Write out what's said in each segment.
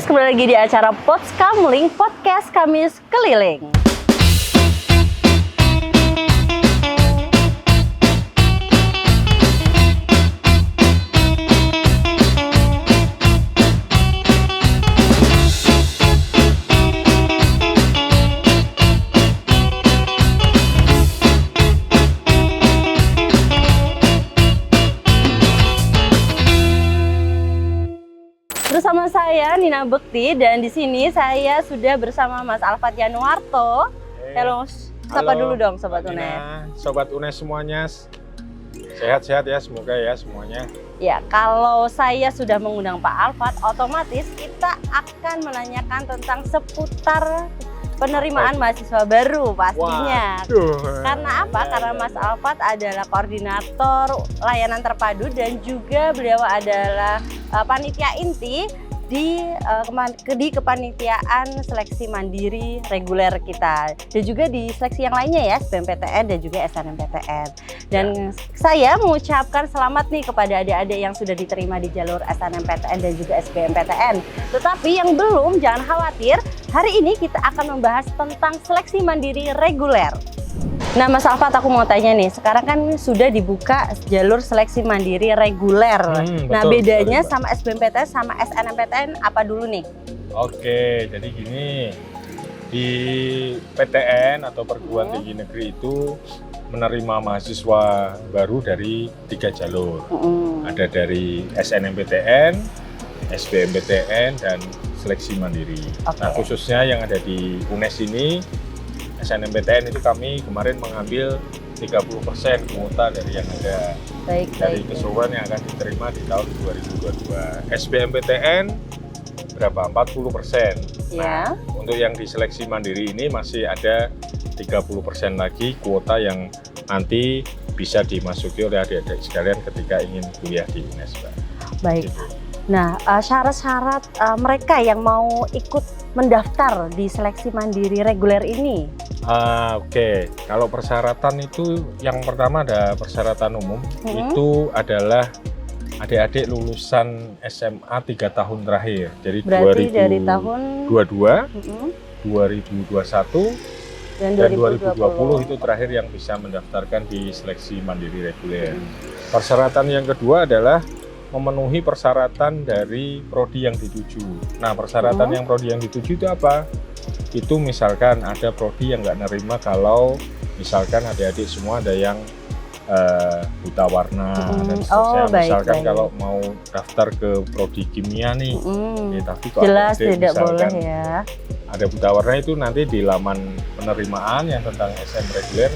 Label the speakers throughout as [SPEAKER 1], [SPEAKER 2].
[SPEAKER 1] kembali lagi di acara Potskamling, Podcast Kamis Keliling. Bersama saya Nina Bekti dan di sini saya sudah bersama Mas Alfat Yanuarto. Halo, sapa dulu dong Sobat UNES.
[SPEAKER 2] Sobat UNES semuanya, sehat-sehat ya semoga ya semuanya.
[SPEAKER 1] Ya, kalau saya sudah mengundang Pak Alfat, otomatis kita akan menanyakan tentang seputar penerimaan mahasiswa baru pastinya.
[SPEAKER 2] Waduh.
[SPEAKER 1] Karena apa? Karena Mas Alfat adalah koordinator layanan terpadu dan juga beliau adalah panitia inti di kepanitiaan seleksi mandiri reguler kita dan juga di seleksi yang lainnya ya, SBMPTN dan juga SNMPTN. Dan saya mengucapkan selamat nih kepada adik-adik yang sudah diterima di jalur SNMPTN dan juga SBMPTN. Tetapi yang belum, jangan khawatir, hari ini kita akan membahas tentang seleksi mandiri reguler. Nah Mas Alfat, aku mau tanya nih, sekarang kan sudah dibuka jalur seleksi mandiri reguler. Nah
[SPEAKER 2] betul,
[SPEAKER 1] bedanya
[SPEAKER 2] betul,
[SPEAKER 1] sama SBMPTN sama SNMPTN apa dulu nih?
[SPEAKER 2] Oke, jadi gini, di PTN atau Perguruan Tinggi Negeri itu menerima mahasiswa baru dari 3 jalur. Ada dari SNMPTN, SBMPTN, dan seleksi mandiri. Nah khususnya yang ada di UNES ini, SNMPTN itu kami kemarin mengambil 30% kuota dari yang ada dari keseluruhan yang akan diterima di tahun 2022. SBMPTN berapa? 40%. Nah, untuk yang diseleksi mandiri ini masih ada 30% lagi kuota yang nanti bisa dimasuki oleh adik-adik sekalian ketika ingin kuliah di UNES, Mbak.
[SPEAKER 1] Baik. Nah, syarat-syarat mereka yang mau ikut mendaftar di seleksi mandiri reguler ini?
[SPEAKER 2] Oke, kalau persyaratan itu yang pertama ada persyaratan umum, itu adalah adik-adik lulusan SMA 3 tahun terakhir. Jadi
[SPEAKER 1] berarti dari tahun
[SPEAKER 2] 2022, 2021, dan 2020 itu terakhir yang bisa mendaftarkan di seleksi mandiri reguler. Persyaratan yang kedua adalah memenuhi persyaratan dari prodi yang dituju. Nah, persyaratan yang prodi yang dituju itu apa? Itu misalkan ada prodi yang nggak nerima kalau misalkan adik-adik semua ada yang buta warna dan seterusnya. Misalkan kalau mau daftar ke prodi kimia nih, tapi kok
[SPEAKER 1] jelas
[SPEAKER 2] adik
[SPEAKER 1] tidak boleh
[SPEAKER 2] misalkan
[SPEAKER 1] ya.
[SPEAKER 2] ada buta warna, itu nanti di laman penerimaan yang tentang SM reguler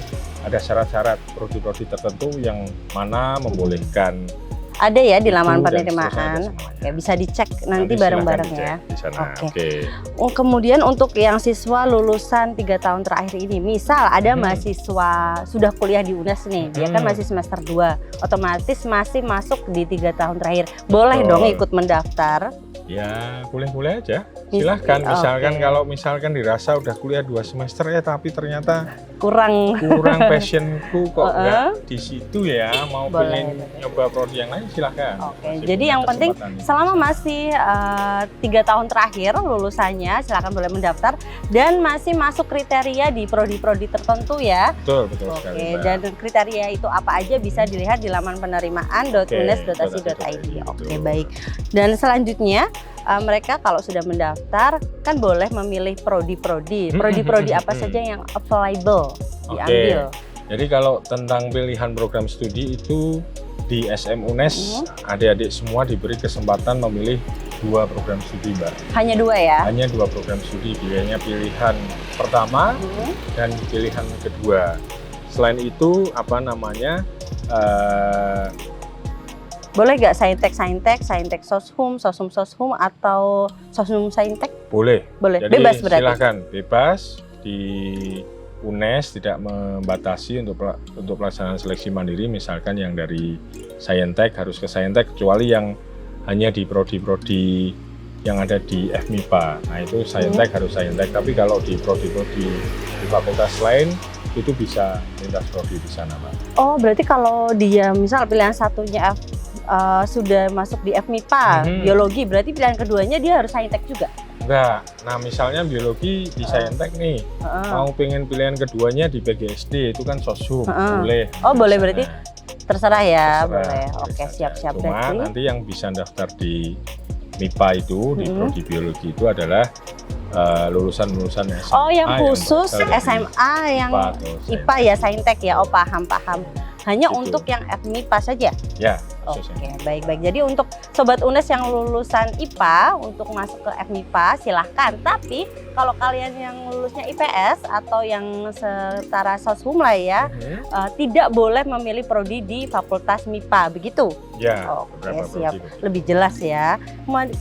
[SPEAKER 2] ada syarat-syarat prodi-prodi tertentu yang mana membolehkan.
[SPEAKER 1] Ada ya di laman penerimaan. Ya, bisa dicek nanti bareng-bareng ya.
[SPEAKER 2] Di sana.
[SPEAKER 1] Oke. Kemudian untuk yang siswa lulusan 3 tahun terakhir ini, misal ada mahasiswa sudah kuliah di UNES nih, dia kan masih semester 2, otomatis masih masuk di 3 tahun terakhir. Boleh dong ikut mendaftar?
[SPEAKER 2] Ya, boleh-boleh aja. Silahkan, misalkan kalau misalkan dirasa udah kuliah 2 semester ya, tapi ternyata kurang passionku kok nggak di situ ya, mau pengen nyoba prodi yang lain, silahkan.
[SPEAKER 1] Jadi yang penting selama masih 3 tahun terakhir lulusannya, silahkan boleh mendaftar dan masih masuk kriteria di prodi-prodi tertentu ya.
[SPEAKER 2] Betul sekali.
[SPEAKER 1] Dan kriteria itu apa aja bisa dilihat di laman penerimaan.unes.ac.id. Oke, baik. Dan selanjutnya mereka kalau sudah mendaftar kan boleh memilih prodi-prodi. Prodi-prodi apa saja yang available diambil.
[SPEAKER 2] Jadi kalau tentang pilihan program studi itu di SM UNES adik-adik semua diberi kesempatan memilih 2 program studi, Mbak. Hanya 2 ya? Hanya 2 program studi, pilihannya pilihan pertama dan pilihan kedua. Selain itu
[SPEAKER 1] boleh nggak Saintek Soshum atau Soshum Saintek?
[SPEAKER 2] Boleh.
[SPEAKER 1] Jadi, bebas berarti?
[SPEAKER 2] Silakan, bebas. Di UNES tidak membatasi untuk pelaksanaan seleksi mandiri, misalkan yang dari Saintek harus ke Saintek, kecuali yang hanya di prodi-prodi yang ada di FMIPA. Nah itu Saintek harus Saintek, tapi kalau di prodi-prodi di fakultas lain itu bisa lintas prodi di sana, Pak.
[SPEAKER 1] Oh, berarti kalau dia misal pilihan satunya sudah masuk di FMIPA, biologi, berarti pilihan keduanya dia harus saintek juga?
[SPEAKER 2] Enggak. Nah, misalnya biologi di Saintek nih, mau pengen pilihan keduanya di PGSD, itu kan soshum, boleh.
[SPEAKER 1] Oh, boleh, berarti terserah ya,
[SPEAKER 2] Terserah,
[SPEAKER 1] boleh. Oke,
[SPEAKER 2] saja.
[SPEAKER 1] siap-siap.
[SPEAKER 2] Cuma
[SPEAKER 1] Berarti
[SPEAKER 2] nanti yang bisa daftar di MIPA itu, di prodi biologi itu adalah lulusan-lulusan SMA.
[SPEAKER 1] oh, yang khusus
[SPEAKER 2] berasal dari
[SPEAKER 1] SMA yang
[SPEAKER 2] atau
[SPEAKER 1] IPA ya, saintek ya. Oh, paham. Hanya
[SPEAKER 2] Gitu.
[SPEAKER 1] untuk yang FMIPA saja?
[SPEAKER 2] Ya,
[SPEAKER 1] Oke,
[SPEAKER 2] khususnya.
[SPEAKER 1] baik. Jadi untuk Sobat UNES yang lulusan IPA untuk masuk ke FMIPA silahkan. Tapi kalau kalian yang lulusnya IPS atau yang setara soshum lah ya, tidak boleh memilih prodi di Fakultas MIPA, begitu?
[SPEAKER 2] Ya,
[SPEAKER 1] Oke,
[SPEAKER 2] beberapa
[SPEAKER 1] siap.
[SPEAKER 2] prodi.
[SPEAKER 1] Lebih jelas ya.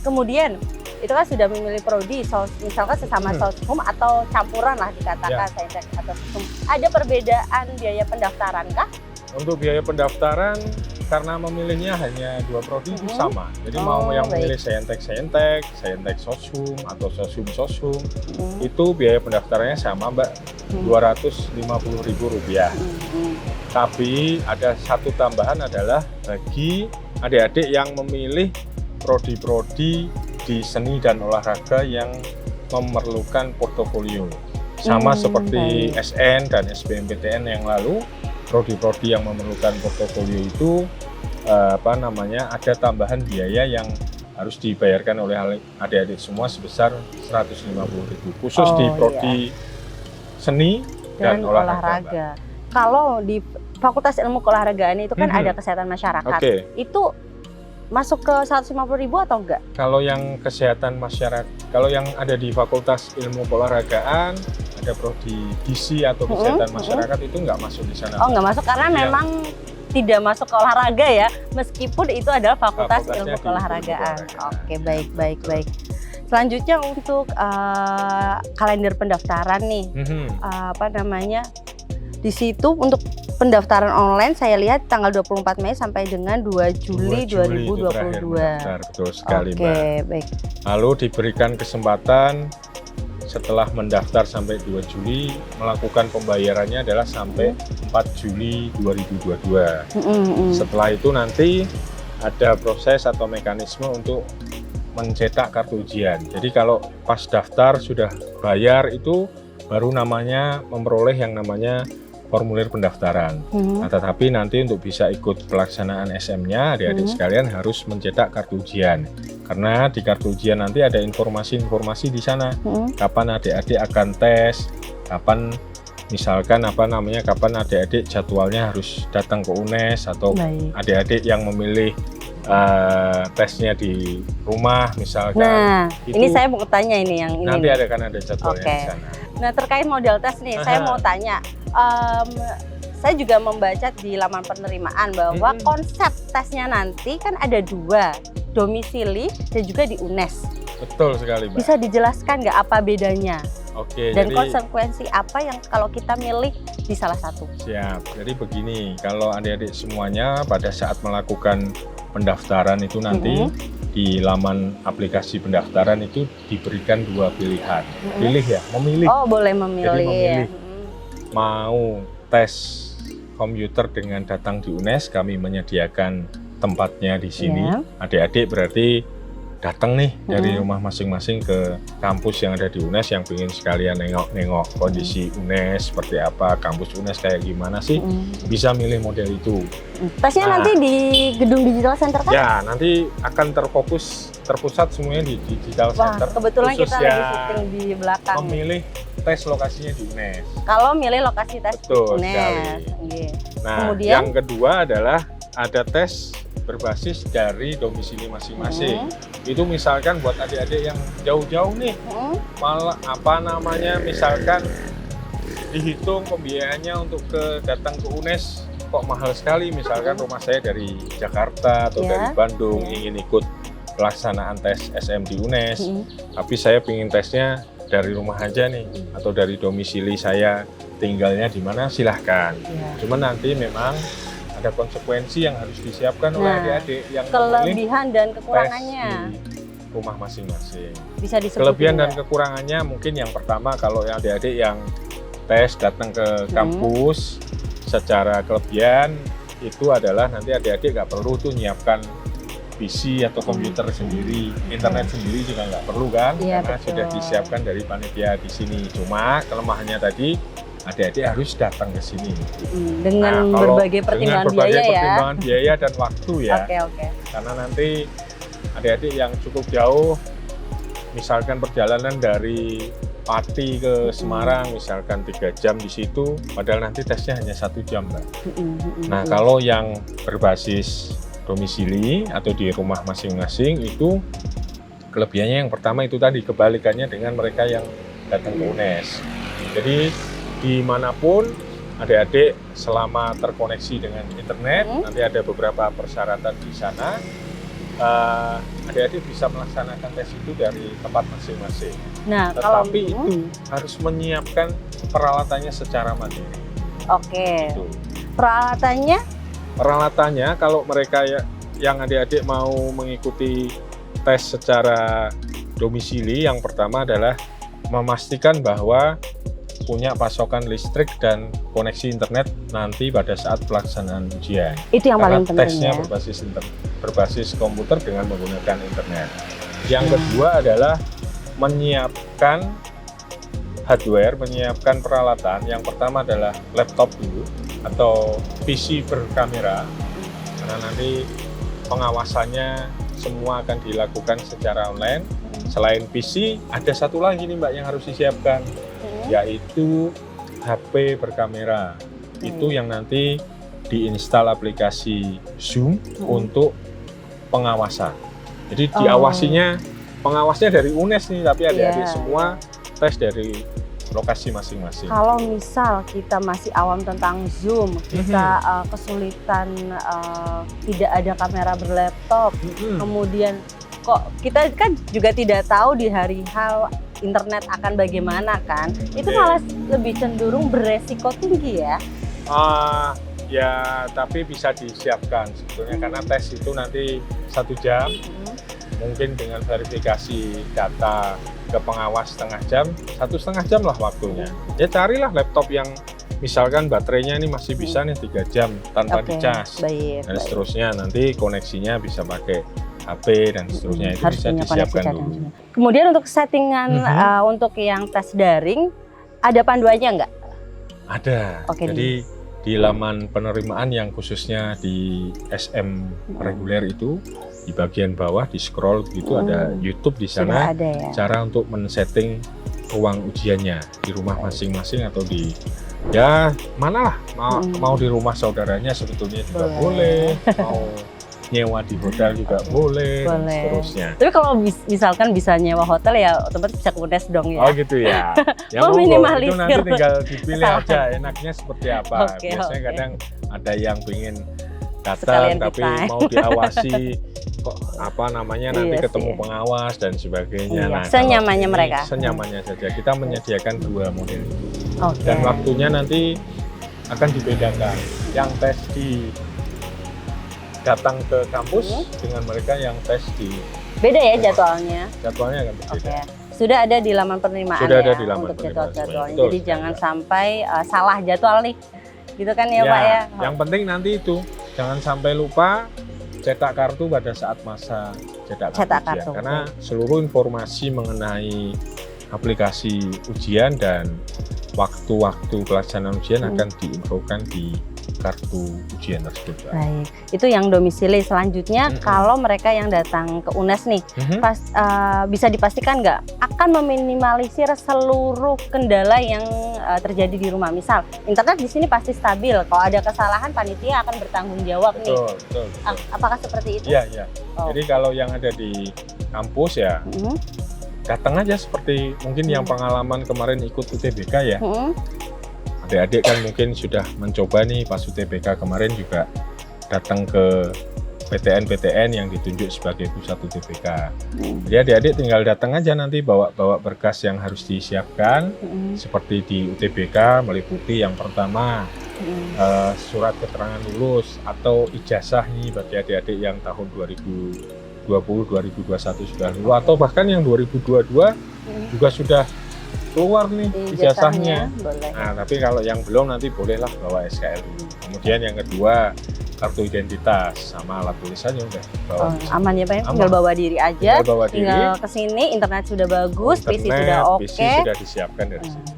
[SPEAKER 1] Kemudian itu kan sudah memilih prodi, misalkan sesama soshum atau campuran lah dikatakan saintek atau soshum. Ada perbedaan biaya pendaftaran kah?
[SPEAKER 2] Untuk biaya pendaftaran, karena memilihnya hanya 2 prodi itu sama. Jadi mau yang memilih Saintek soshum atau soshum, itu biaya pendaftarannya sama, Mbak, Rp250.000. Tapi ada satu tambahan adalah bagi adik-adik yang memilih prodi-prodi di seni dan olahraga yang memerlukan portofolio. Sama seperti SN dan SBMPTN yang lalu, prodi-prodi yang memerlukan portofolio itu ada tambahan biaya yang harus dibayarkan oleh adik-adik semua sebesar Rp150.000 khusus di prodi seni dan olahraga.
[SPEAKER 1] Kalau di Fakultas Ilmu Keolahragaan itu kan ada kesehatan masyarakat. Itu masuk ke Rp150.000 atau enggak?
[SPEAKER 2] Kalau yang kesehatan masyarakat, kalau yang ada di Fakultas Ilmu Keolahragaan, ada prodi gizi atau kesehatan masyarakat itu nggak masuk di sana.
[SPEAKER 1] Oh, nggak masuk karena memang tidak masuk ke olahraga ya, meskipun itu adalah Fakultas Ilmu Keolahragaan. Oke, baik. Selanjutnya untuk kalender pendaftaran nih, di situ untuk pendaftaran online saya lihat tanggal 24 Mei sampai dengan 2 Juli 2022.
[SPEAKER 2] Betul sekali,
[SPEAKER 1] Mbak. Oke, baik.
[SPEAKER 2] Lalu diberikan kesempatan setelah mendaftar sampai 2 Juli, melakukan pembayarannya adalah sampai 4 Juli 2022. Setelah itu nanti ada proses atau mekanisme untuk mencetak kartu ujian. Jadi kalau pas daftar sudah bayar itu baru namanya memperoleh yang namanya formulir pendaftaran. Nah, tetapi nanti untuk bisa ikut pelaksanaan SM-nya, adik-adik sekalian harus mencetak kartu ujian. Karena di kartu ujian nanti ada informasi-informasi di sana. Kapan adik-adik akan tes, kapan misalkan kapan adik-adik jadwalnya harus datang ke UNES, atau adik-adik yang memilih tesnya di rumah misalkan.
[SPEAKER 1] Nah,
[SPEAKER 2] itu
[SPEAKER 1] ini saya mau tanya ini yang ini.
[SPEAKER 2] Nanti akan ada jadwalnya di sana.
[SPEAKER 1] Nah, terkait model tes nih, saya mau tanya. Saya juga membaca di laman penerimaan bahwa konsep tesnya nanti kan ada 2, domisili dan juga di UNES.
[SPEAKER 2] Betul sekali, Mbak.
[SPEAKER 1] Bisa dijelaskan nggak apa bedanya?
[SPEAKER 2] Oke,
[SPEAKER 1] dan
[SPEAKER 2] jadi
[SPEAKER 1] konsekuensi apa yang kalau kita milih di salah satu?
[SPEAKER 2] Siap. Jadi begini, kalau adik-adik semuanya pada saat melakukan pendaftaran itu nanti di laman aplikasi pendaftaran itu diberikan 2 pilihan. Pilih ya, memilih.
[SPEAKER 1] Oh, boleh memilih.
[SPEAKER 2] Jadi memilih. Mau tes komputer dengan datang di UNES, kami menyediakan tempatnya di sini. Adik-adik berarti datang nih dari rumah masing-masing ke kampus yang ada di UNES, yang ingin sekalian nengok-nengok kondisi UNES seperti apa, kampus UNES kayak gimana sih, bisa milih model itu.
[SPEAKER 1] Tesnya nanti di gedung digital center kan?
[SPEAKER 2] Ya, nanti akan terpusat semuanya di digital center.
[SPEAKER 1] Kebetulan kita lagi syuting di belakang.
[SPEAKER 2] Memilih tes lokasinya di UNES.
[SPEAKER 1] Kalau milih lokasi tes UNES.
[SPEAKER 2] Nah,
[SPEAKER 1] kemudian
[SPEAKER 2] yang kedua adalah ada tes berbasis dari domisili masing-masing. Itu misalkan buat adik-adik yang jauh-jauh nih, malah misalkan dihitung pembiayaannya untuk datang ke UNES kok mahal sekali. Misalkan rumah saya dari Jakarta atau dari Bandung, ingin ikut pelaksanaan tes SM di UNES, tapi saya ingin tesnya dari rumah aja nih, atau dari domisili saya tinggalnya di mana, silahkan. Cuman nanti memang ada konsekuensi yang harus disiapkan oleh adik-adik yang
[SPEAKER 1] kelebihan dan kekurangannya
[SPEAKER 2] di rumah masing-masing.
[SPEAKER 1] Bisa disebut
[SPEAKER 2] kelebihan dan kekurangannya mungkin yang pertama, kalau adik-adik yang tes datang ke kampus, secara kelebihan itu adalah nanti adik-adik nggak perlu tuh nyiapkan PC atau komputer sendiri, internet sendiri juga nggak perlu kan,
[SPEAKER 1] Iya,
[SPEAKER 2] karena
[SPEAKER 1] betul.
[SPEAKER 2] sudah disiapkan dari panitia di sini. Cuma kelemahannya tadi adik-adik harus datang ke sini.
[SPEAKER 1] Dengan
[SPEAKER 2] Nah, kalau
[SPEAKER 1] berbagai pertimbangan
[SPEAKER 2] dengan berbagai
[SPEAKER 1] biaya ya.
[SPEAKER 2] pertimbangan biaya dan waktu ya.
[SPEAKER 1] Oke.
[SPEAKER 2] Karena nanti adik-adik yang cukup jauh, misalkan perjalanan dari Pati ke Semarang, misalkan 3 jam di situ, padahal nanti tesnya hanya 1 jam, Mbak. Nah, kalau yang berbasis domisili atau di rumah masing-masing itu kelebihannya yang pertama itu tadi kebalikannya dengan mereka yang datang ke UNES. Jadi dimanapun adik-adik selama terkoneksi dengan internet, nanti ada beberapa persyaratan di sana. Adik-adik bisa melaksanakan tes itu dari tempat masing-masing.
[SPEAKER 1] Nah,
[SPEAKER 2] Tetapi itu harus menyiapkan peralatannya secara mandiri.
[SPEAKER 1] Oke.
[SPEAKER 2] Gitu.
[SPEAKER 1] Peralatannya
[SPEAKER 2] Kalau mereka yang adik-adik mau mengikuti tes secara domisili, yang pertama adalah memastikan bahwa punya pasokan listrik dan koneksi internet nanti pada saat pelaksanaan ujian.
[SPEAKER 1] itu yang
[SPEAKER 2] Karena
[SPEAKER 1] paling penting
[SPEAKER 2] tesnya
[SPEAKER 1] ya.
[SPEAKER 2] berbasis komputer dengan menggunakan internet. Yang kedua adalah menyiapkan hardware, menyiapkan peralatan. Yang pertama adalah laptop dulu atau PC berkamera, karena nanti pengawasannya semua akan dilakukan secara online. Selain PC, ada satu lagi nih Mbak yang harus disiapkan, yaitu HP berkamera. Itu yang nanti diinstal aplikasi Zoom untuk pengawasan. Jadi pengawasnya dari UNES nih, tapi adik-adik semua tes dari lokasi masing-masing.
[SPEAKER 1] Kalau misal kita masih awam tentang Zoom, kita kesulitan tidak ada kamera berlaptop, kemudian kok kita kan juga tidak tahu di hari H internet akan bagaimana kan, itu malah lebih cenderung beresiko tinggi ya.
[SPEAKER 2] Ya, tapi bisa disiapkan sebetulnya karena tes itu nanti 1 jam, mungkin dengan verifikasi data ke pengawas setengah jam, 1,5 jam lah waktunya. Ya carilah laptop yang misalkan baterainya ini masih bisa nih 3 jam tanpa dicas, dan seterusnya nanti koneksinya bisa pakai HP dan seterusnya, itu
[SPEAKER 1] harus
[SPEAKER 2] bisa disiapkan dulu.
[SPEAKER 1] Kemudian untuk settingan untuk yang tes daring, ada panduannya nggak?
[SPEAKER 2] Ada. Jadi di laman penerimaan yang khususnya di SM reguler itu, di bagian bawah di scroll gitu ada YouTube di sana, cara untuk men-setting ruang ujiannya di rumah masing-masing atau di manalah mau di rumah saudaranya sebetulnya juga boleh, mau nyewa di hotel juga boleh. Dan seterusnya.
[SPEAKER 1] Tapi kalau misalkan bisa nyewa hotel ya otomatis bisa ke UNES dong ya.
[SPEAKER 2] Oh gitu ya.
[SPEAKER 1] Meminimalisir.
[SPEAKER 2] Itu nanti tinggal dipilih aja enaknya seperti apa. Biasanya kadang ada yang pengen datang tapi mau diawasi kok nanti ketemu pengawas dan sebagainya. Nah,
[SPEAKER 1] senyamannya mereka.
[SPEAKER 2] Senyamannya saja. Kita menyediakan 2 model itu. Dan waktunya nanti akan dibedakan. Yang tes datang ke kampus dengan mereka yang tes di
[SPEAKER 1] beda ya jadwalnya.
[SPEAKER 2] Jadwalnya akan berbeda.
[SPEAKER 1] Sudah ada di laman penerimaan
[SPEAKER 2] Sudah ada di laman
[SPEAKER 1] untuk
[SPEAKER 2] penerimaan
[SPEAKER 1] jadwal-jadwalnya. Jadi jangan sampai salah jadwal nih. Gitu kan ya Pak ya.
[SPEAKER 2] Yang penting nanti itu jangan sampai lupa cetak kartu pada saat masa cetak kartu. Karena seluruh informasi mengenai aplikasi ujian dan waktu-waktu pelaksanaan ujian akan diinfokan di kartu ujian tersebut.
[SPEAKER 1] Baik, itu yang domisili. Selanjutnya kalau mereka yang datang ke UNES nih, bisa dipastikan nggak akan meminimalisir seluruh kendala yang terjadi di rumah. Misal internet di sini pasti stabil. Kalau ada kesalahan panitia akan bertanggung jawab nih.
[SPEAKER 2] Betul.
[SPEAKER 1] Apakah seperti itu?
[SPEAKER 2] Iya. Jadi kalau yang ada di kampus ya datang aja seperti mungkin yang pengalaman kemarin ikut UTBK ya. Adik-adik kan mungkin sudah mencoba nih pas UTBK kemarin juga datang ke PTN yang ditunjuk sebagai pusat UTBK. Jadi adik-adik tinggal datang aja nanti bawa berkas yang harus disiapkan seperti di UTBK, meliputi yang pertama surat keterangan lulus atau ijazah nih bagi adik-adik yang tahun 2020, 2021 sudah lulus atau bahkan yang 2022 juga sudah keluar nih ijazahnya. Nah, tapi kalau yang belum nanti bolehlah bawa SKL dulu. Kemudian yang kedua, kartu identitas sama alat tulisannya udah bawa.
[SPEAKER 1] Aman ya Pak,
[SPEAKER 2] Aman.
[SPEAKER 1] tinggal bawa diri aja,
[SPEAKER 2] Tinggal bawa diri,
[SPEAKER 1] tinggal kesini, internet sudah bagus, PC sudah oke,
[SPEAKER 2] PC sudah disiapkan dari sini.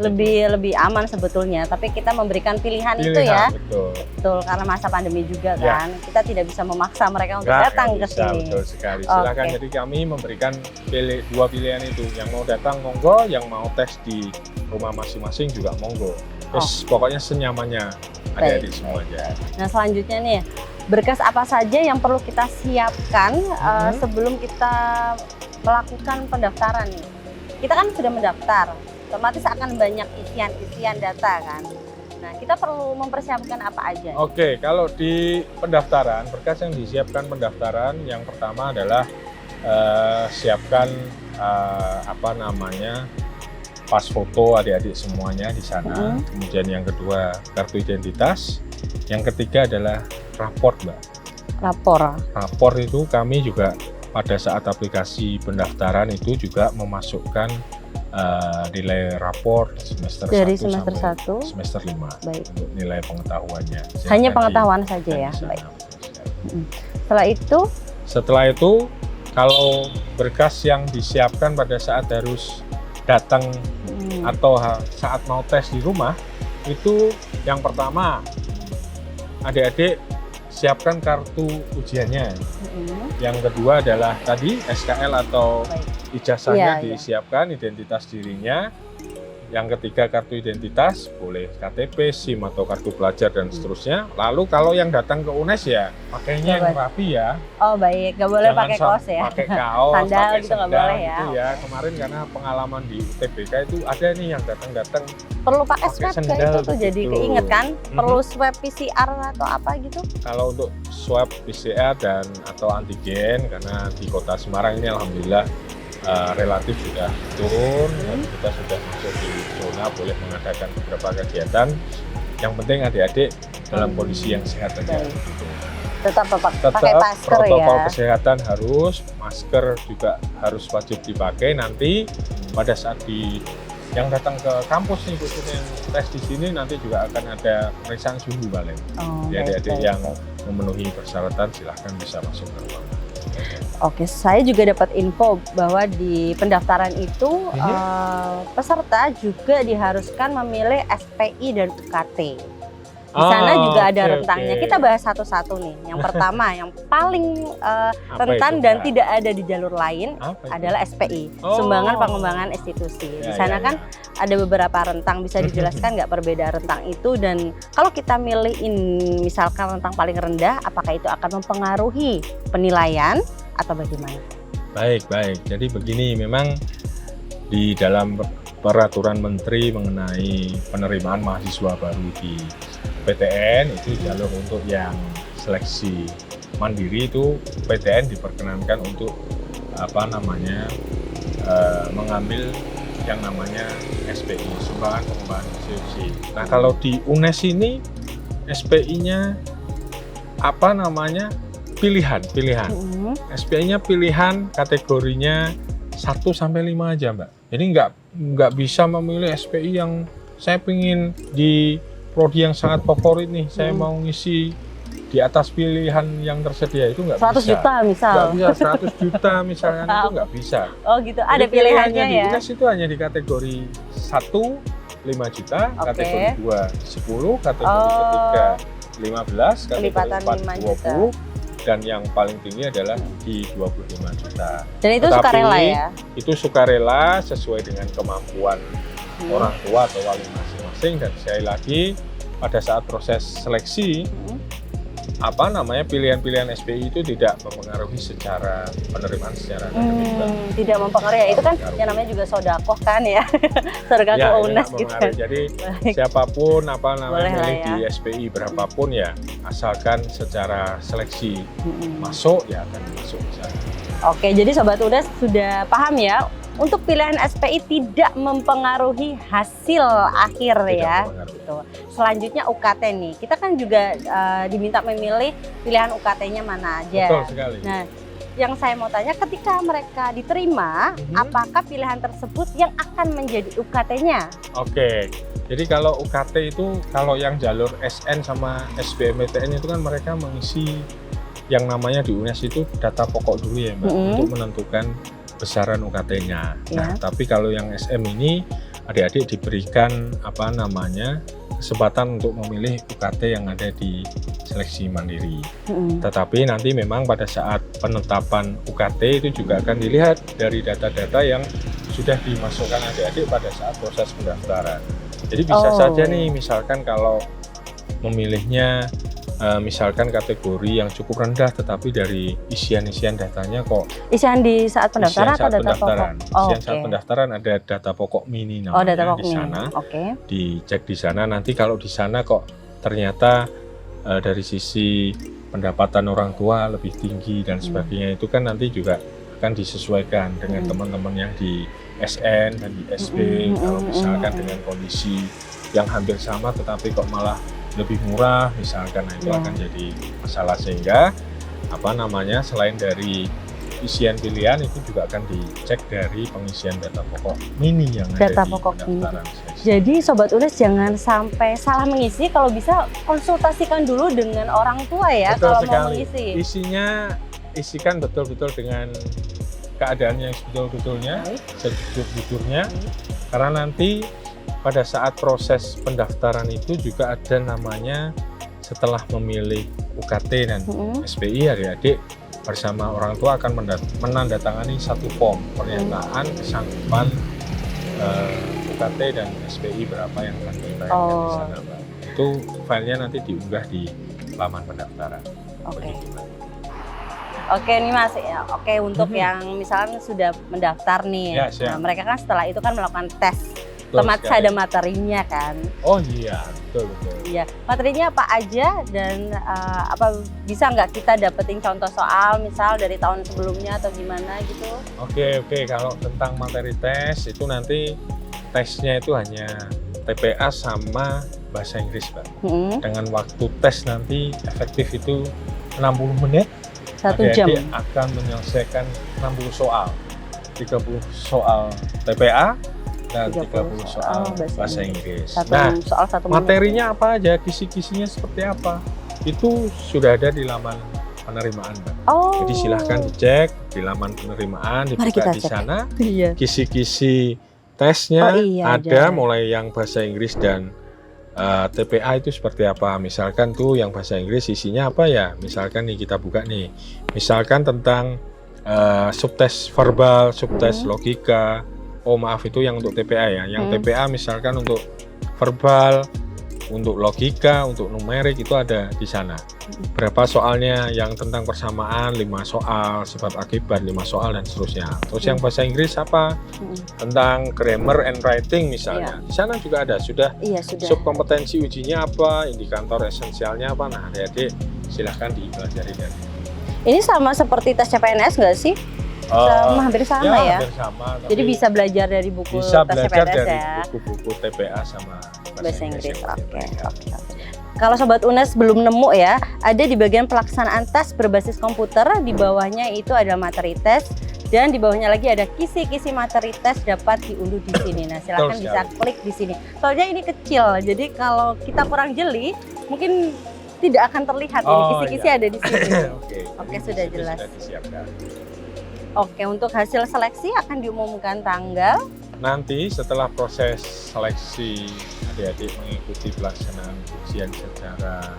[SPEAKER 1] lebih aman sebetulnya. Tapi kita memberikan pilihan itu ya,
[SPEAKER 2] betul.
[SPEAKER 1] karena masa pandemi juga
[SPEAKER 2] Ya.
[SPEAKER 1] kan, kita tidak bisa memaksa mereka untuk
[SPEAKER 2] Nggak
[SPEAKER 1] datang ke
[SPEAKER 2] bisa,
[SPEAKER 1] sini.
[SPEAKER 2] betul sekali. Silakan.
[SPEAKER 1] Oke.
[SPEAKER 2] Jadi kami memberikan dua pilihan itu. Yang mau datang monggo, yang mau tes di rumah masing-masing juga monggo. Terus pokoknya senyamannya adik-adik semua aja.
[SPEAKER 1] Nah selanjutnya nih, berkas apa saja yang perlu kita siapkan sebelum kita melakukan pendaftaran nih? Kita kan sudah mendaftar, otomatis akan banyak isian data kan. Nah kita perlu mempersiapkan apa aja?
[SPEAKER 2] Oke, kalau di pendaftaran, berkas yang disiapkan pendaftaran yang pertama adalah siapkan pas foto adik-adik semuanya di sana. Kemudian yang kedua kartu identitas. Yang ketiga adalah raport, Mbak. Raport itu kami juga pada saat aplikasi pendaftaran itu juga memasukkan nilai raport semester
[SPEAKER 1] dari
[SPEAKER 2] 1
[SPEAKER 1] semester
[SPEAKER 2] sampai
[SPEAKER 1] 1
[SPEAKER 2] semester 5
[SPEAKER 1] baik.
[SPEAKER 2] untuk nilai pengetahuannya.
[SPEAKER 1] Hanya pengetahuan saja ya. Baik. Setelah itu
[SPEAKER 2] kalau berkas yang disiapkan pada saat harus datang atau saat mau tes di rumah, itu yang pertama adik-adik siapkan kartu ujiannya. Yang kedua adalah tadi SKL atau ijazahnya disiapkan, identitas dirinya. Yang ketiga kartu identitas, boleh KTP, SIM atau kartu pelajar dan seterusnya. Lalu kalau yang datang ke UNES ya pakainya yang rapi ya.
[SPEAKER 1] Oh baik, nggak boleh pakai kaos ya.
[SPEAKER 2] Pakai kaos,
[SPEAKER 1] sandal
[SPEAKER 2] pakai
[SPEAKER 1] gitu nggak boleh ya.
[SPEAKER 2] Gitu ya. Kemarin karena pengalaman di UTBK itu ada nih yang datang-datang
[SPEAKER 1] perlu pakai swab kayak itu tuh, jadi keinget kan? Perlu swab PCR atau apa gitu?
[SPEAKER 2] Kalau untuk swab PCR dan atau antigen, karena di Kota Semarang ini alhamdulillah relatif sudah turun dan kita sudah masuk di zona boleh mengadakan beberapa kegiatan. Yang penting adik-adik dalam kondisi yang sehat saja.
[SPEAKER 1] Tetap pakai masker
[SPEAKER 2] protokol
[SPEAKER 1] ya.
[SPEAKER 2] Kesehatan harus, masker juga harus wajib dipakai. Nanti pada saat yang datang ke kampus nih khususnya yang tes di sini nanti juga akan ada pemeriksaan suhu balik. Adik-adik yang memenuhi persyaratan silahkan bisa masuk ke ruangan.
[SPEAKER 1] Oke, saya juga dapat info bahwa di pendaftaran itu peserta juga diharuskan memilih SPI dan UKT. Di sana juga ada rentangnya. Kita bahas satu-satu nih. Yang pertama, yang paling rentan dan tidak ada di jalur lain adalah SPI, Sumbangan Pengembangan Institusi. Di sana kan ada beberapa rentang, bisa dijelaskan nggak perbedaan rentang itu, dan kalau kita milihin misalkan rentang paling rendah, apakah itu akan mempengaruhi penilaian atau bagaimana?
[SPEAKER 2] Baik. Jadi begini, memang di dalam peraturan Menteri mengenai penerimaan mahasiswa baru di PTN itu jalur untuk yang seleksi mandiri itu PTN diperkenankan untuk mengambil yang namanya SPI, Sumbangan Pengembangan Institusi. Nah kalau di UNES ini SPI-nya pilihan. SPI-nya pilihan, kategorinya 1 sampai 5 aja, Mbak. Jadi nggak bisa memilih SPI yang saya pingin di prodi yang sangat favorit nih, saya mau ngisi di atas pilihan yang tersedia, itu nggak bisa.
[SPEAKER 1] 100 juta misal.
[SPEAKER 2] Nggak bisa, 100 juta misalnya itu nggak bisa.
[SPEAKER 1] Oh gitu, ada
[SPEAKER 2] jadi
[SPEAKER 1] pilihannya
[SPEAKER 2] di
[SPEAKER 1] ya?
[SPEAKER 2] UNES itu hanya di kategori 1, 5 juta, kategori 2, 10, kategori ketiga 15, kategori 4, 20, dan yang paling tinggi adalah di 25 juta. Dan
[SPEAKER 1] itu sukarela ya?
[SPEAKER 2] Itu sukarela sesuai dengan kemampuan orang tua atau wali masing-masing. Dan sekali lagi pada saat proses seleksi pilihan-pilihan SPI itu tidak mempengaruhi secara penerimaan secara akademik.
[SPEAKER 1] Tidak mempengaruhi ya, itu kan yang namanya juga sodakoh kan ya, sodakoh UNES gitu.
[SPEAKER 2] Jadi siapapun milih di SPI berapapun ya, asalkan secara seleksi masuk ya akan masuk ke sana.
[SPEAKER 1] Oke, jadi Sobat UNES sudah paham ya, untuk pilihan SPI tidak mempengaruhi hasil akhir ya. Gitu. Selanjutnya UKT nih, kita kan juga diminta memilih pilihan UKT-nya mana aja.
[SPEAKER 2] Betul sekali.
[SPEAKER 1] Nah, yang saya mau tanya, ketika mereka diterima, apakah pilihan tersebut yang akan menjadi UKT-nya?
[SPEAKER 2] Oke, Jadi kalau UKT itu, kalau yang jalur SN sama SBMPTN itu kan mereka mengisi yang namanya di UNES itu data pokok dulu ya Mbak, untuk menentukan besaran UKT-nya. Nah, tapi kalau yang SM ini adik-adik diberikan apa namanya kesempatan untuk memilih UKT yang ada di seleksi mandiri. Tetapi nanti memang pada saat penetapan UKT itu juga akan dilihat dari data-data yang sudah dimasukkan adik-adik pada saat proses pendaftaran. Jadi bisa saja nih, misalkan kalau memilihnya misalkan kategori yang cukup rendah, tetapi dari isian datanya kok
[SPEAKER 1] isian di saat pendaftaran atau data
[SPEAKER 2] pendaftaran.
[SPEAKER 1] pokok?
[SPEAKER 2] Isian saat pendaftaran ada data pokok mini namanya
[SPEAKER 1] data pokok
[SPEAKER 2] di sana. Dicek di sana, nanti kalau di sana kok ternyata dari sisi pendapatan orang tua lebih tinggi dan sebagainya, itu kan nanti juga akan disesuaikan dengan teman-teman yang di SN dan di SB. Kalau misalkan dengan kondisi yang hampir sama tetapi kok malah lebih murah misalkan, nah itu akan jadi masalah. Sehingga apa namanya, selain dari isian pilihan itu juga akan dicek dari pengisian data pokok mini yang ada di pendaftaran.
[SPEAKER 1] Jadi Sobat UNES jangan sampai salah mengisi, kalau bisa konsultasikan dulu dengan orang tua ya.
[SPEAKER 2] Betul
[SPEAKER 1] kalau
[SPEAKER 2] sekali.
[SPEAKER 1] mau mengisi.
[SPEAKER 2] Isikan betul-betul dengan keadaan yang betul-betulnya, sejujur-jujurnya, karena nanti pada saat proses pendaftaran itu juga ada namanya, setelah memilih UKT dan SPI, adik-adik bersama orang tua akan menandatangani satu form pernyataan kesanggupan UKT dan SPI berapa yang akan dibayarkan di sana, Mbak. Itu filenya nanti diunggah di laman pendaftaran. Begitu, Mbak.
[SPEAKER 1] Oke nih Mas, oke untuk yang misalnya sudah mendaftar nih, nah, mereka kan setelah itu kan melakukan tes. Otomatis ada materinya kan?
[SPEAKER 2] Oh iya, betul.
[SPEAKER 1] Iya, materinya apa aja dan apa bisa nggak kita dapetin contoh soal misal dari tahun sebelumnya atau gimana gitu?
[SPEAKER 2] Oke, kalau tentang materi tes itu nanti tesnya itu hanya TPA sama bahasa Inggris, Mbak. Dengan waktu tes nanti efektif itu 60 menit.
[SPEAKER 1] 1 jam.
[SPEAKER 2] Akan menyelesaikan 60 soal, 30 soal TPA dan 30 soal bahasa Inggris. Materinya apa aja, kisi-kisinya seperti apa, itu sudah ada di laman penerimaan, Mbak. Jadi silahkan dicek di laman penerimaan, dibuka di sana. Kisi-kisi tesnya ada, mulai yang bahasa Inggris dan TPA itu seperti apa. Misalkan tuh yang bahasa Inggris isinya apa ya, misalkan nih kita buka nih, misalkan tentang subtes verbal, subtes logika. Maaf, itu yang untuk TPA ya. Yang TPA misalkan untuk verbal, untuk logika, untuk numerik itu ada di sana. Berapa soalnya, yang tentang persamaan 5 soal, sebab akibat 5 soal dan seterusnya. Terus yang bahasa Inggris apa? Tentang grammar and writing misalnya. Di sana juga ada, sudah. Subkompetensi ujinya apa, indikator esensialnya apa. Nah, adik-adik silahkan dipelajari dari.
[SPEAKER 1] Ini sama seperti tes CPNS nggak sih? Hampir sama ya?
[SPEAKER 2] Hampir sama.
[SPEAKER 1] Jadi bisa belajar dari buku
[SPEAKER 2] bisa
[SPEAKER 1] tes
[SPEAKER 2] belajar
[SPEAKER 1] CPNS
[SPEAKER 2] dari
[SPEAKER 1] ya?
[SPEAKER 2] buku-buku TPA sama
[SPEAKER 1] bahasa Inggris. Oke. Kalau Sobat UNES belum nemu ya, ada di bagian pelaksanaan tes berbasis komputer, di bawahnya itu ada materi tes, dan di bawahnya lagi ada kisi-kisi materi tes dapat diunduh di sini. Nah, silahkan bisa klik di sini. Soalnya ini kecil, jadi kalau kita kurang jeli, mungkin tidak akan terlihat. Ini kisi-kisi ada di sini. Oke, sudah jelas. Oke, untuk hasil seleksi akan diumumkan tanggal?
[SPEAKER 2] Nanti setelah proses seleksi, adik-adik mengikuti pelaksanaan ujian secara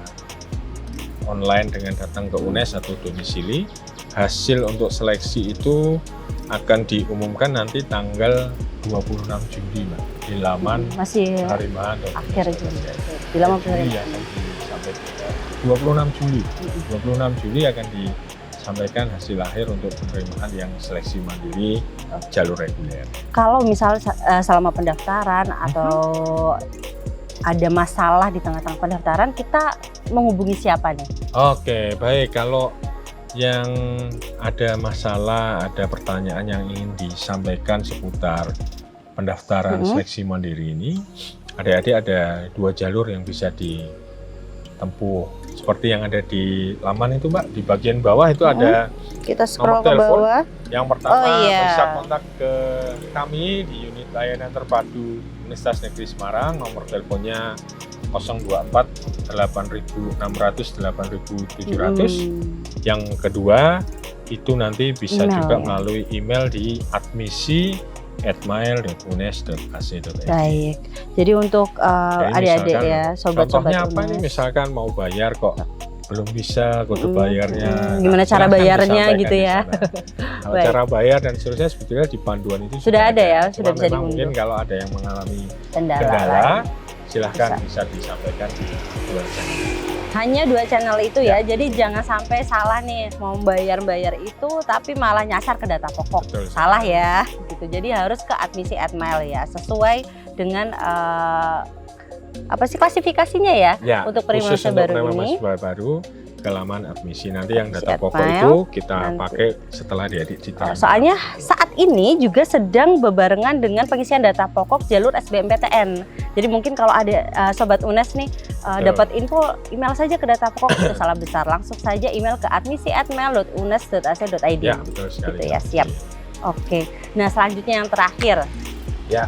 [SPEAKER 2] online dengan datang ke UNES atau domisili, hasil untuk seleksi itu akan diumumkan nanti tanggal 26 Juli, Mbak, di laman penerimaan dan
[SPEAKER 1] akhir Juli. Di laman penerimaan.
[SPEAKER 2] Sampai 26 Juli. 26 Juli akan disampaikan hasil akhir untuk penerimaan yang seleksi mandiri jalur reguler.
[SPEAKER 1] Kalau misalnya selama pendaftaran atau ada masalah di tengah-tengah pendaftaran, kita menghubungi siapa nih?
[SPEAKER 2] Oke, baik. Kalau yang ada masalah, ada pertanyaan yang ingin disampaikan seputar pendaftaran seleksi mandiri ini, adik-adik ada 2 jalur yang bisa ditempuh. Seperti yang ada di laman itu, Mbak, di bagian bawah itu ada
[SPEAKER 1] kita scroll
[SPEAKER 2] nomor telepon.
[SPEAKER 1] Ke bawah.
[SPEAKER 2] Yang pertama bisa kontak ke kami di unit layanan terpadu Universitas Negeri Semarang, nomor teleponnya 024 8600 8700. Yang kedua itu nanti bisa
[SPEAKER 1] Email,
[SPEAKER 2] juga
[SPEAKER 1] ya?
[SPEAKER 2] melalui email di admisi@mail.unes.ac.id.
[SPEAKER 1] Baik. Jadi untuk
[SPEAKER 2] Jadi
[SPEAKER 1] adik-adik
[SPEAKER 2] misalkan,
[SPEAKER 1] ya, sobat-sobat
[SPEAKER 2] contohnya apa nih,
[SPEAKER 1] UNES.
[SPEAKER 2] misalkan mau bayar kok belum bisa kode bayarnya.
[SPEAKER 1] Gimana cara
[SPEAKER 2] silahkan
[SPEAKER 1] bayarnya
[SPEAKER 2] disampaikan
[SPEAKER 1] gitu
[SPEAKER 2] di
[SPEAKER 1] ya.
[SPEAKER 2] sana. Kalau
[SPEAKER 1] Baik.
[SPEAKER 2] cara bayar dan seterusnya sebetulnya di panduan itu
[SPEAKER 1] Sudah ada ya,
[SPEAKER 2] Cuma
[SPEAKER 1] sudah bisa
[SPEAKER 2] memang mungkin
[SPEAKER 1] diunduh.
[SPEAKER 2] kalau ada yang mengalami
[SPEAKER 1] Kendala
[SPEAKER 2] kendala,
[SPEAKER 1] lain.
[SPEAKER 2] silahkan bisa disampaikan di panduan sana.
[SPEAKER 1] Hanya 2 channel itu ya, jadi jangan sampai salah nih mau bayar itu tapi malah nyasar ke data pokok.
[SPEAKER 2] Betul.
[SPEAKER 1] Salah ya, gitu. Jadi harus ke admisi@mail ya, sesuai dengan apa sih klasifikasinya ya,
[SPEAKER 2] Ya,
[SPEAKER 1] untuk penerima
[SPEAKER 2] khusus
[SPEAKER 1] mahasiswa
[SPEAKER 2] untuk
[SPEAKER 1] baru
[SPEAKER 2] penerima
[SPEAKER 1] ini.
[SPEAKER 2] mahasiswa baru ke laman admisi. Nanti yang
[SPEAKER 1] Admisi
[SPEAKER 2] data pokok
[SPEAKER 1] @mail,
[SPEAKER 2] itu kita
[SPEAKER 1] nanti.
[SPEAKER 2] pakai setelah diterima.
[SPEAKER 1] Soalnya saat ini juga sedang bebarengan dengan pengisian data pokok jalur SBMPTN. Jadi mungkin kalau ada sobat UNES nih dapat info, email saja ke data pokok itu salah besar. Langsung saja email ke admisi@mail.unes.ac.id.
[SPEAKER 2] Ya, betul sekali.
[SPEAKER 1] Gitu ya, siap. Oke. Nah, selanjutnya yang terakhir.
[SPEAKER 2] Ya.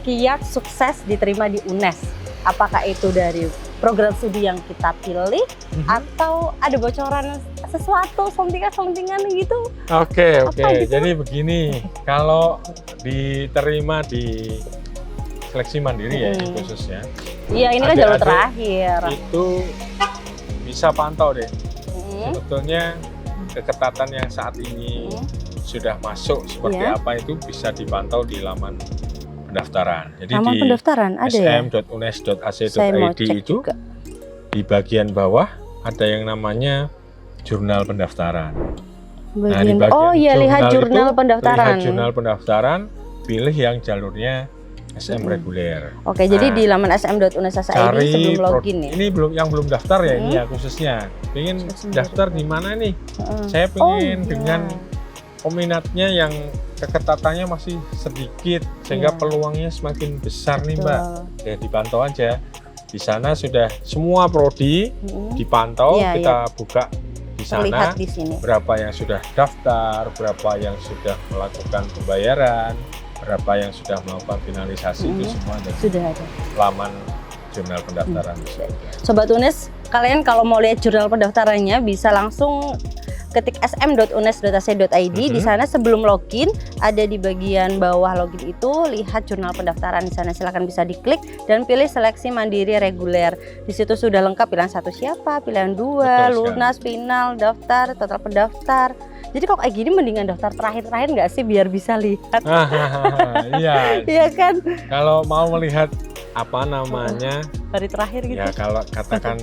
[SPEAKER 1] Kiat sukses diterima di UNES. Apakah itu dari program studi yang kita pilih atau ada bocoran sesuatu, somtingan gitu?
[SPEAKER 2] Oke.
[SPEAKER 1] gitu?
[SPEAKER 2] Jadi begini, kalau diterima di seleksi mandiri ya ini khususnya,
[SPEAKER 1] Iya, ini kan jalur
[SPEAKER 2] Adik-adik
[SPEAKER 1] terakhir.
[SPEAKER 2] itu bisa pantau deh.
[SPEAKER 1] Hmm.
[SPEAKER 2] Sebetulnya keketatan yang saat ini sudah masuk seperti
[SPEAKER 1] Iya.
[SPEAKER 2] apa itu bisa dipantau di laman pendaftaran. Jadi
[SPEAKER 1] Laman
[SPEAKER 2] di
[SPEAKER 1] pendaftaran ada ya? Saya mau
[SPEAKER 2] sm.unes.ac.id
[SPEAKER 1] cek
[SPEAKER 2] itu
[SPEAKER 1] juga.
[SPEAKER 2] di bagian bawah ada yang namanya jurnal pendaftaran. Nah, di
[SPEAKER 1] Bagian, oh iya, lihat jurnal
[SPEAKER 2] itu,
[SPEAKER 1] pendaftaran.
[SPEAKER 2] Lihat jurnal pendaftaran, pilih yang jalurnya SM reguler.
[SPEAKER 1] Oke, jadi
[SPEAKER 2] Nah,
[SPEAKER 1] di laman sm.unes.id
[SPEAKER 2] cari
[SPEAKER 1] sebelum login ya?
[SPEAKER 2] ini yang belum daftar ya ini ya khususnya. Pengen
[SPEAKER 1] Khususnya
[SPEAKER 2] daftar di mana nih? Saya pengen dengan peminatnya yang keketatannya masih sedikit sehingga
[SPEAKER 1] Iya.
[SPEAKER 2] peluangnya semakin besar nih Mbak.
[SPEAKER 1] Betul.
[SPEAKER 2] Ya dipantau aja. Di sana sudah semua prodi dipantau,
[SPEAKER 1] Iya,
[SPEAKER 2] kita buka di sana.
[SPEAKER 1] Terlihat di sini.
[SPEAKER 2] Berapa yang sudah daftar, berapa yang sudah melakukan pembayaran, berapa yang sudah melakukan finalisasi, itu semua ada di
[SPEAKER 1] Sudah ada.
[SPEAKER 2] laman jurnal pendaftaran.
[SPEAKER 1] Sobat UNES, kalian kalau mau lihat jurnal pendaftarannya bisa langsung ketik sm.unes.ac.id. Di sana sebelum login ada di bagian bawah login itu lihat jurnal pendaftaran. Di sana silakan bisa diklik dan pilih seleksi mandiri reguler. Di situ sudah lengkap pilihan 1 siapa, pilihan 2,
[SPEAKER 2] Betul
[SPEAKER 1] lunas, final, daftar, total pendaftar. Jadi kalau kayak gini mendingan daftar terakhir nggak sih biar bisa lihat?
[SPEAKER 2] Iya.
[SPEAKER 1] Iya kan?
[SPEAKER 2] Kalau mau melihat apa namanya,
[SPEAKER 1] Hari terakhir gitu.
[SPEAKER 2] ya kalau katakan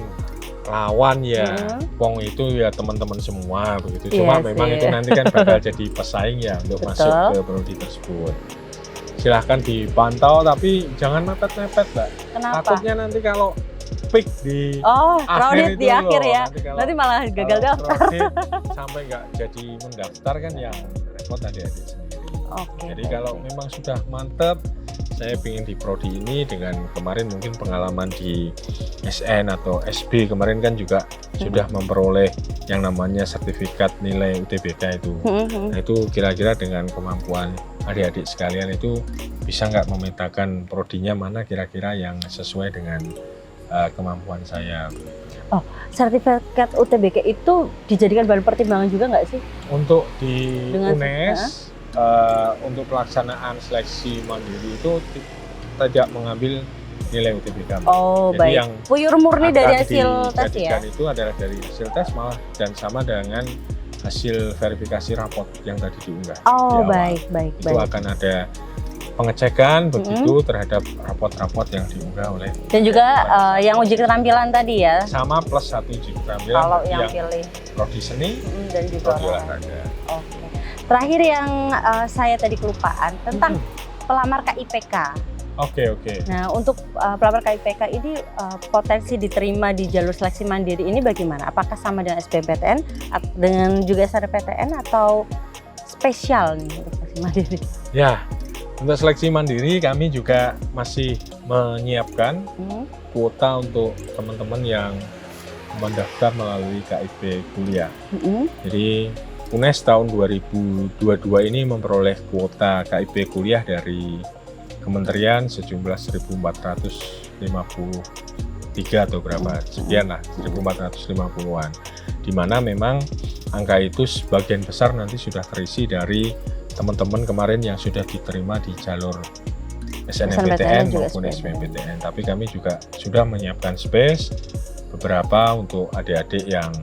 [SPEAKER 2] lawan ya, Pong itu ya teman-teman semua begitu. Cuma
[SPEAKER 1] Iya
[SPEAKER 2] memang
[SPEAKER 1] sih.
[SPEAKER 2] itu nanti kan bakal jadi pesaing ya untuk
[SPEAKER 1] Betul.
[SPEAKER 2] masuk ke prodi tersebut. Silahkan dipantau tapi jangan mepet-mepet Mbak.
[SPEAKER 1] Kenapa?
[SPEAKER 2] Takutnya nanti kalau peak di
[SPEAKER 1] crowded di
[SPEAKER 2] itu
[SPEAKER 1] akhir
[SPEAKER 2] loh,
[SPEAKER 1] ya.
[SPEAKER 2] kalau-
[SPEAKER 1] Nanti malah gagal
[SPEAKER 2] kalau
[SPEAKER 1] daftar.
[SPEAKER 2] crowded sampai nggak jadi mendaftar kan yang repot adik-adik sendiri.
[SPEAKER 1] Oke.
[SPEAKER 2] Jadi kalau memang sudah mantep, saya ingin di prodi ini dengan kemarin mungkin pengalaman di SN atau SB kemarin kan juga sudah memperoleh yang namanya sertifikat nilai UTBK itu. Nah itu kira-kira dengan kemampuan adik-adik sekalian itu bisa nggak memetakan prodinya mana kira-kira yang sesuai dengan kemampuan saya.
[SPEAKER 1] Oh, sertifikat UTBK itu dijadikan bahan pertimbangan juga nggak sih?
[SPEAKER 2] Untuk di
[SPEAKER 1] Dengan-
[SPEAKER 2] UNES, untuk pelaksanaan seleksi mandiri itu tidak mengambil nilai UTBK.
[SPEAKER 1] Oh,
[SPEAKER 2] Jadi
[SPEAKER 1] baik.
[SPEAKER 2] yang
[SPEAKER 1] Pure murni dari
[SPEAKER 2] akan
[SPEAKER 1] hasil tes ya?
[SPEAKER 2] dijadikan itu adalah dari hasil tes malah dan sama dengan hasil verifikasi raport yang tadi diunggah.
[SPEAKER 1] Oh,
[SPEAKER 2] di awal.
[SPEAKER 1] baik.
[SPEAKER 2] Itu akan ada pengecekan begitu terhadap raport-raport yang diunggah oleh
[SPEAKER 1] Dan juga yang uji keterampilan tadi ya?
[SPEAKER 2] sama plus 1 uji keterampilan
[SPEAKER 1] Kalau
[SPEAKER 2] bagi
[SPEAKER 1] yang pilih.
[SPEAKER 2] prodi seni,
[SPEAKER 1] Dan juga
[SPEAKER 2] prodi olahraga.
[SPEAKER 1] Oke. Terakhir yang saya tadi kelupaan tentang pelamar KIPK.
[SPEAKER 2] Oke.
[SPEAKER 1] Nah, untuk pelamar KIPK ini potensi diterima di jalur seleksi mandiri ini bagaimana? Apakah sama dengan SBMPTN dengan juga SNMPTN atau spesial nih untuk seleksi mandiri?
[SPEAKER 2] Ya, untuk seleksi mandiri kami juga masih menyiapkan kuota untuk teman-teman yang mendaftar melalui KIP kuliah. Jadi UNES tahun 2022 ini memperoleh kuota KIP kuliah dari kementerian sejumlah 1.453 atau berapa sekian lah, 1.450-an, di mana memang angka itu sebagian besar nanti sudah terisi dari teman-teman kemarin yang sudah diterima di jalur SNMPTN maupun SBMPTN. Tapi kami juga sudah menyiapkan space beberapa untuk adik-adik yang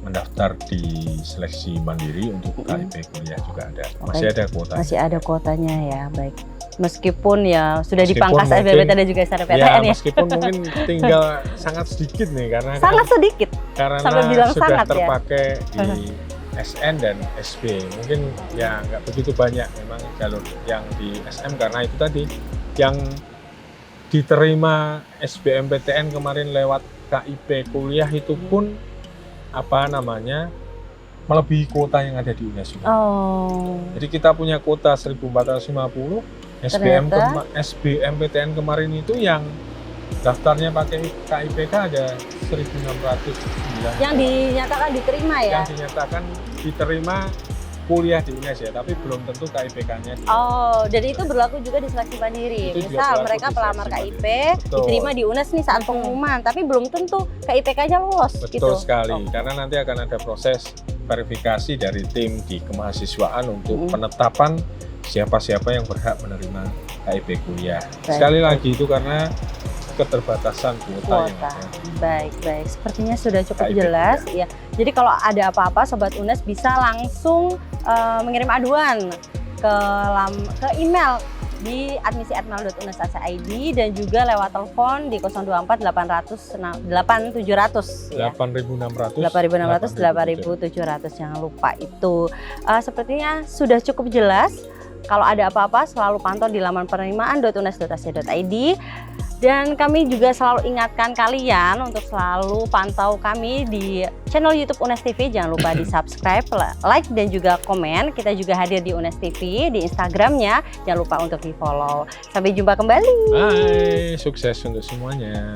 [SPEAKER 2] mendaftar di seleksi mandiri untuk KIP kuliah juga ada. Masih ada kuotanya.
[SPEAKER 1] Masih ada kuotanya ya, baik. Meskipun ya sudah dipangkas SBMPTN dan juga SNMPTN ya.
[SPEAKER 2] Meskipun mungkin tinggal sangat sedikit nih karena
[SPEAKER 1] sedikit.
[SPEAKER 2] Karena
[SPEAKER 1] bilang
[SPEAKER 2] sudah
[SPEAKER 1] sangat
[SPEAKER 2] terpakai di SN dan SB. Mungkin ya nggak begitu banyak memang jalur yang di SM karena itu tadi yang diterima SBMPTN kemarin lewat KIP kuliah itu pun melebihi kuota yang ada di UNES. Jadi kita punya kuota 1.450, SBMPTN kemarin itu yang daftarnya pakai KIPK ada 1.609.
[SPEAKER 1] Yang dinyatakan diterima ya?
[SPEAKER 2] Yang dinyatakan diterima kuliah di UNES ya, tapi belum tentu KIPK-nya.
[SPEAKER 1] Jadi itu berlaku juga di seleksi mandiri. Misal mereka pelamar KIP, diterima di UNES nih saat pengumuman, tapi belum tentu KIPK-nya lolos.
[SPEAKER 2] Betul sekali, karena nanti akan ada proses verifikasi dari tim di kemahasiswaan untuk penetapan siapa-siapa yang berhak menerima KIP kuliah. Sekali lagi itu karena keterbatasan kuota yang ada.
[SPEAKER 1] Baik. Sepertinya sudah cukup jelas ya. Jadi kalau ada apa-apa Sobat UNES bisa langsung mengirim aduan ke email di admisi@mel.unes.ac.id dan juga lewat telepon di 024 800 8700 ya.
[SPEAKER 2] 8.600
[SPEAKER 1] 8.700 jangan lupa itu. Sepertinya sudah cukup jelas. Kalau ada apa-apa selalu pantau di laman penerimaan.unes.ac.id. Dan kami juga selalu ingatkan kalian untuk selalu pantau kami di channel YouTube UNES TV. Jangan lupa di subscribe, like, dan juga komen. Kita juga hadir di UNES TV, di Instagramnya. Jangan lupa untuk di follow. Sampai jumpa kembali.
[SPEAKER 2] Bye, sukses untuk semuanya.